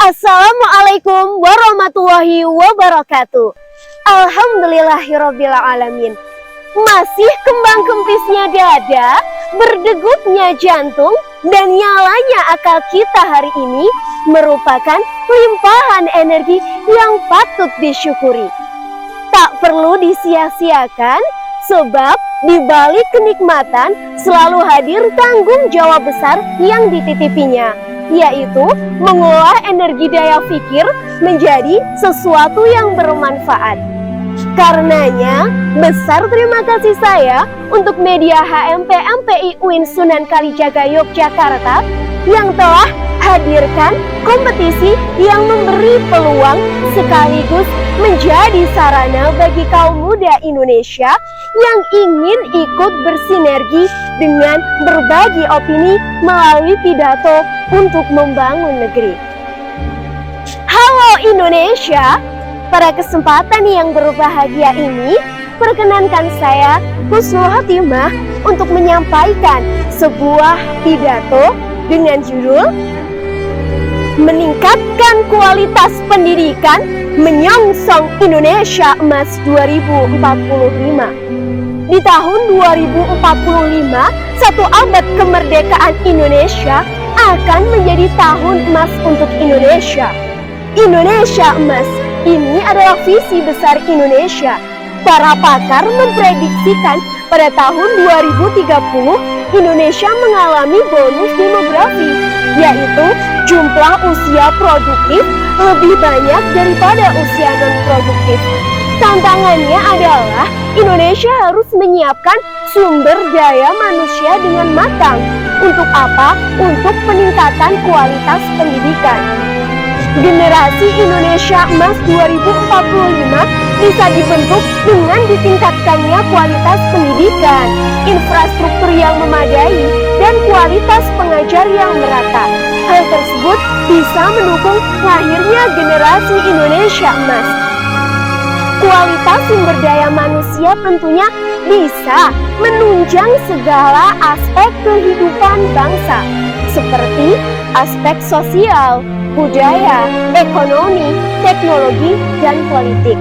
Assalamualaikum warahmatullahi wabarakatuh. Alhamdulillahirrabbilalamin. Masih kembang kempisnya dada, berdegupnya jantung, dan nyalanya akal kita hari ini merupakan limpahan energi yang patut disyukuri. Tak perlu disia-siakan, sebab di balik kenikmatan selalu hadir tanggung jawab besar yang dititipinya, yaitu mengolah energi daya pikir menjadi sesuatu yang bermanfaat. Karenanya, besar terima kasih saya untuk media HMP MPI UIN Sunan Kalijaga Yogyakarta yang telah hadirkan kompetisi yang memberi peluang sekaligus menjadi sarana bagi kaum muda Indonesia yang ingin ikut bersinergi dengan berbagi opini melalui pidato untuk membangun negeri. Halo Indonesia, pada kesempatan yang berbahagia ini, perkenankan saya Husnul Khotimah untuk menyampaikan sebuah pidato dengan judul Meningkatkan Kualitas Pendidikan Menyongsong Indonesia Emas 2045. Di tahun 2045, satu abad kemerdekaan Indonesia akan menjadi tahun emas untuk Indonesia. Indonesia Emas ini adalah visi besar Indonesia. Para pakar memprediksikan pada tahun 2030 Indonesia mengalami bonus demografi, yaitu jumlah usia produktif lebih banyak daripada usia non-produktif. Tantangannya adalah Indonesia harus menyiapkan sumber daya manusia dengan matang. Untuk apa? Untuk peningkatan kualitas pendidikan. Generasi Indonesia Emas 2045 bisa dibentuk dengan ditingkatkannya kualitas pendidikan, infrastruktur yang memadai, dan kualitas pengajar yang merata. Hal tersebut bisa mendukung lahirnya generasi Indonesia Emas. Kualitas sumber daya manusia tentunya bisa menunjang segala aspek kehidupan bangsa, seperti aspek sosial, budaya, ekonomi, teknologi, dan politik.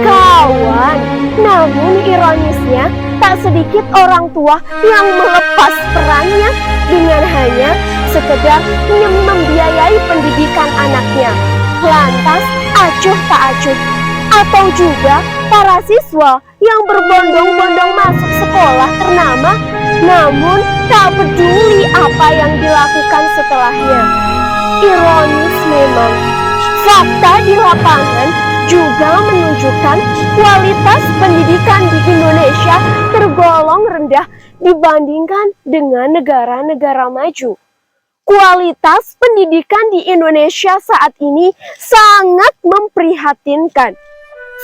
Kawan, namun ironisnya tak sedikit orang tua yang melepas perannya dengan hanya sekedar membiayai pendidikan anaknya, lantas acuh tak acuh. Atau juga para siswa yang berbondong-bondong masuk sekolah ternama, namun tak peduli apa yang dilakukan setelahnya. Ironis memang, fakta di lapangan juga menunjukkan kualitas pendidikan di Indonesia tergolong rendah dibandingkan dengan negara-negara maju. Kualitas pendidikan di Indonesia saat ini sangat memprihatinkan.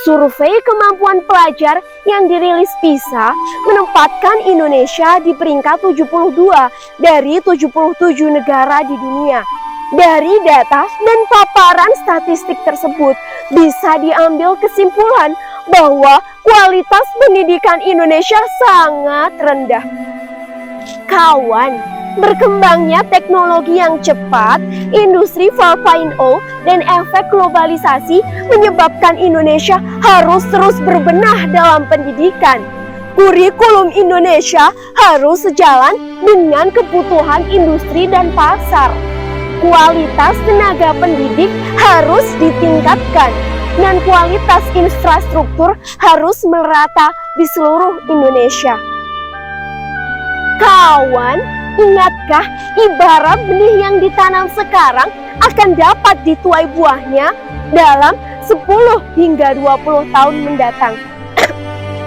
Survei kemampuan pelajar yang dirilis PISA menempatkan Indonesia di peringkat 72 dari 77 negara di dunia. Dari data dan paparan statistik tersebut bisa diambil kesimpulan bahwa kualitas pendidikan Indonesia sangat rendah. Kawan, berkembangnya teknologi yang cepat, industri 4.0, dan efek globalisasi menyebabkan Indonesia harus terus berbenah dalam pendidikan. Kurikulum Indonesia harus sejalan dengan kebutuhan industri dan pasar. Kualitas tenaga pendidik harus ditingkatkan, dan kualitas infrastruktur harus merata di seluruh Indonesia. Kawan, ingatkah ibarat benih yang ditanam sekarang akan dapat dituai buahnya dalam 10 hingga 20 tahun mendatang?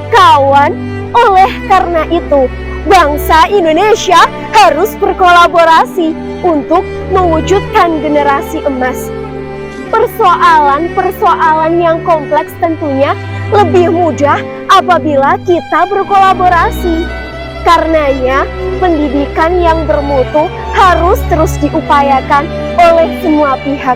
Kawan, oleh karena itu, bangsa Indonesia harus berkolaborasi untuk mewujudkan generasi emas. Persoalan-persoalan yang kompleks tentunya lebih mudah apabila kita berkolaborasi. Karenanya, pendidikan yang bermutu harus terus diupayakan oleh semua pihak.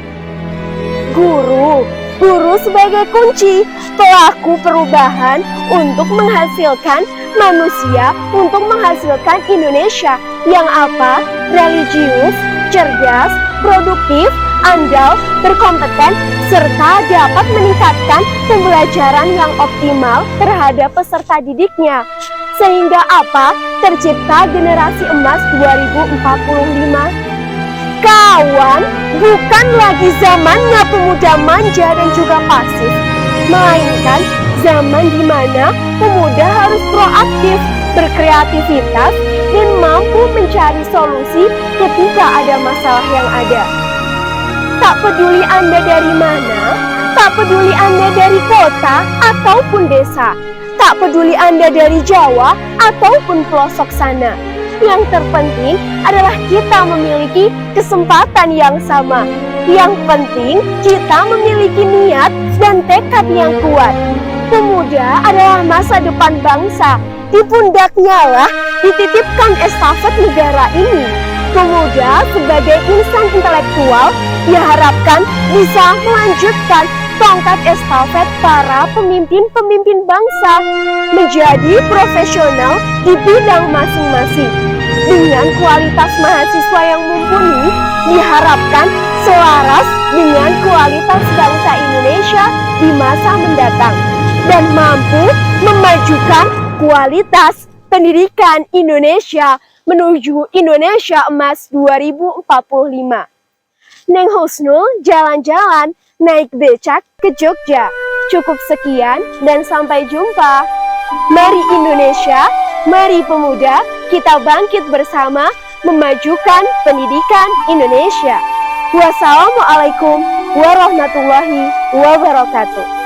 Guru sebagai kunci pelaku perubahan untuk menghasilkan manusia, untuk menghasilkan Indonesia yang apa? Religius, cerdas, produktif, andal, berkompeten, serta dapat meningkatkan pembelajaran yang optimal terhadap peserta didiknya. Sehingga apa? Tercipta generasi emas 2045. Kawan, bukan lagi zamannya pemuda manja dan juga pasif, melainkan zaman di mana pemuda harus proaktif, berkreativitas, dan mampu mencari solusi ketika ada masalah yang ada. Tak peduli Anda dari mana, tak peduli Anda dari kota ataupun desa, tak peduli Anda dari Jawa ataupun pelosok sana. Yang terpenting adalah kita memiliki kesempatan yang sama. Yang penting kita memiliki niat dan tekad yang kuat. Pemuda adalah masa depan bangsa. Di pundaknya lah dititipkan estafet negara ini. Pemuda sebagai insan intelektual diharapkan bisa melanjutkan tongkat estafet para pemimpin-pemimpin bangsa menjadi profesional di bidang masing-masing. Dengan kualitas mahasiswa yang mumpuni, diharapkan selaras dengan kualitas bangsa Indonesia di masa mendatang dan mampu memajukan kualitas pendidikan Indonesia menuju Indonesia Emas 2045. Neng Husnul jalan-jalan naik becak ke Jogja. Cukup sekian dan sampai jumpa. Mari Indonesia, mari pemuda, kita bangkit bersama memajukan pendidikan Indonesia. Wassalamualaikum warahmatullahi wabarakatuh.